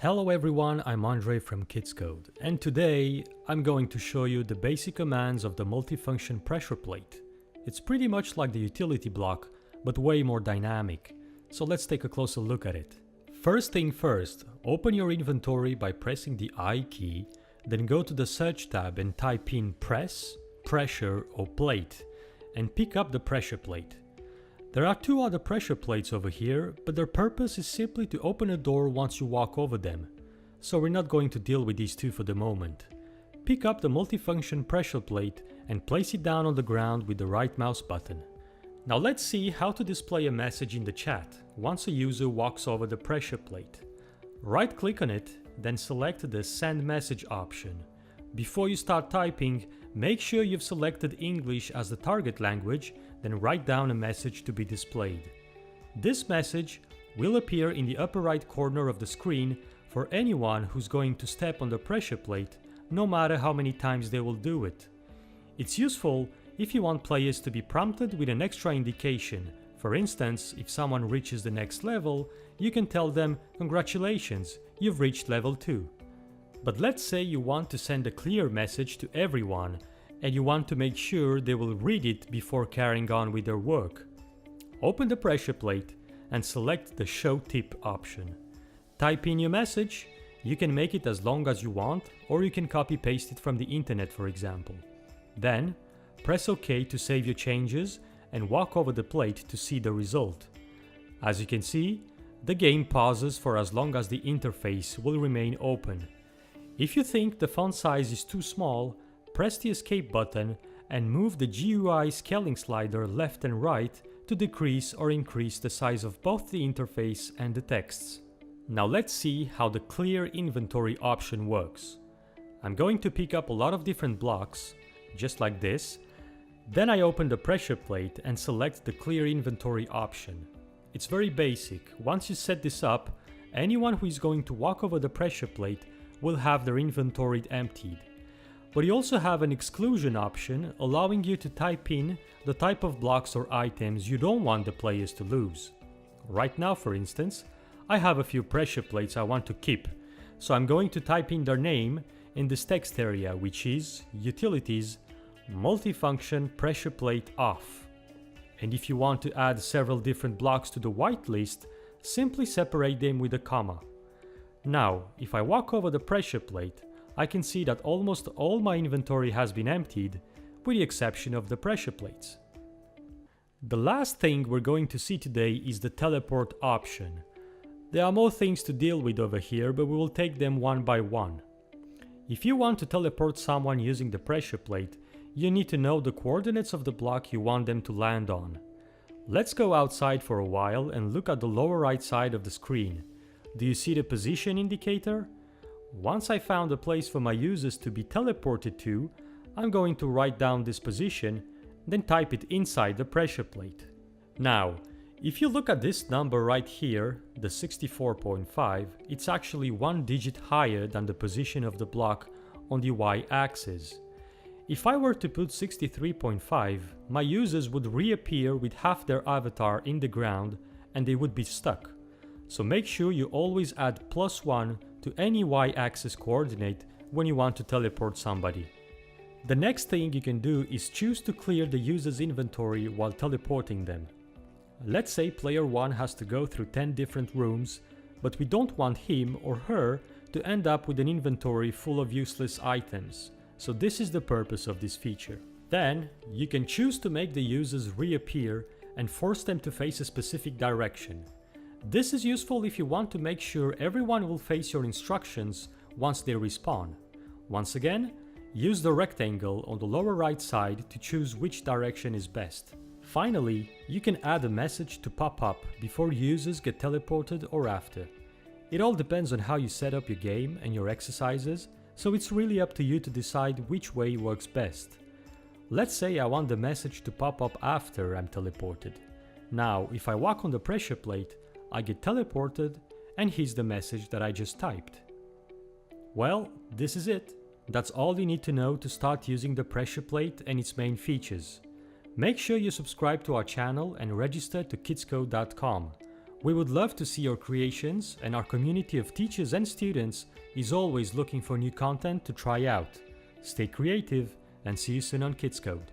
Hello everyone, I'm Andre from kidscode, and today I'm going to show you the basic commands of the multifunction pressure plate. It's pretty much like the utility block, but way more dynamic. So let's take a closer look at it. First thing first, open your inventory by pressing the I key, then go to the search tab and type in press, pressure or plate, and pick up the pressure plate. There are two other pressure plates over here, but their purpose is simply to open a door once you walk over them. So we're not going to deal with these two for the moment. Pick up the multifunction pressure plate and place it down on the ground with the right mouse button. Now let's see how to display a message in the chat once a user walks over the pressure plate. Right click on it, then select the send message option. Before you start typing, make sure you've selected English as the target language, then write down a message to be displayed. This message will appear in the upper right corner of the screen for anyone who's going to step on the pressure plate, no matter how many times they will do it. It's useful if you want players to be prompted with an extra indication. For instance, if someone reaches the next level, you can tell them, "Congratulations, you've reached level 2. But let's say you want to send a clear message to everyone and you want to make sure they will read it before carrying on with their work. Open the pressure plate and select the Show Tip option. Type in your message. You can make it as long as you want, or you can copy paste it from the internet, for example. Then press OK to save your changes and walk over the plate to see the result. As you can see, the game pauses for as long as the interface will remain open. If you think the font size is too small, press the Escape button and move the GUI scaling slider left and right to decrease or increase the size of both the interface and the texts. Now let's see how the Clear Inventory option works. I'm going to pick up a lot of different blocks, just like this. Then I open the pressure plate and select the Clear Inventory option. It's very basic. Once you set this up, anyone who is going to walk over the pressure plate will have their inventory emptied. But you also have an exclusion option allowing you to type in the type of blocks or items you don't want the players to lose. Right now, for instance, I have a few pressure plates I want to keep, so I'm going to type in their name in this text area, which is Utilities Multifunction Pressure Plate Off. And if you want to add several different blocks to the whitelist, simply separate them with a comma. Now, if I walk over the pressure plate, I can see that almost all my inventory has been emptied, with the exception of the pressure plates. The last thing we're going to see today is the teleport option. There are more things to deal with over here, but we will take them one by one. If you want to teleport someone using the pressure plate, you need to know the coordinates of the block you want them to land on. Let's go outside for a while and look at the lower right side of the screen. Do you see the position indicator? Once I found a place for my users to be teleported to, I'm going to write down this position, then type it inside the pressure plate. Now, if you look at this number right here, the 64.5, it's actually one digit higher than the position of the block on the y-axis. If I were to put 63.5, my users would reappear with half their avatar in the ground and they would be stuck. So make sure you always add +1 to any y-axis coordinate when you want to teleport somebody. The next thing you can do is choose to clear the user's inventory while teleporting them. Let's say player 1 has to go through 10 different rooms, but we don't want him or her to end up with an inventory full of useless items. So this is the purpose of this feature. Then you can choose to make the users reappear and force them to face a specific direction. This is useful if you want to make sure everyone will face your instructions once they respawn. Once again, use the rectangle on the lower right side to choose which direction is best. Finally, you can add a message to pop up before users get teleported or after. It all depends on how you set up your game and your exercises, so it's really up to you to decide which way works best. Let's say I want the message to pop up after I'm teleported. Now, if I walk on the pressure plate, I get teleported, and here's the message that I just typed. Well, this is it. That's all you need to know to start using the pressure plate and its main features. Make sure you subscribe to our channel and register to kidscode.com. We would love to see your creations, and our community of teachers and students is always looking for new content to try out. Stay creative, and see you soon on kidscode.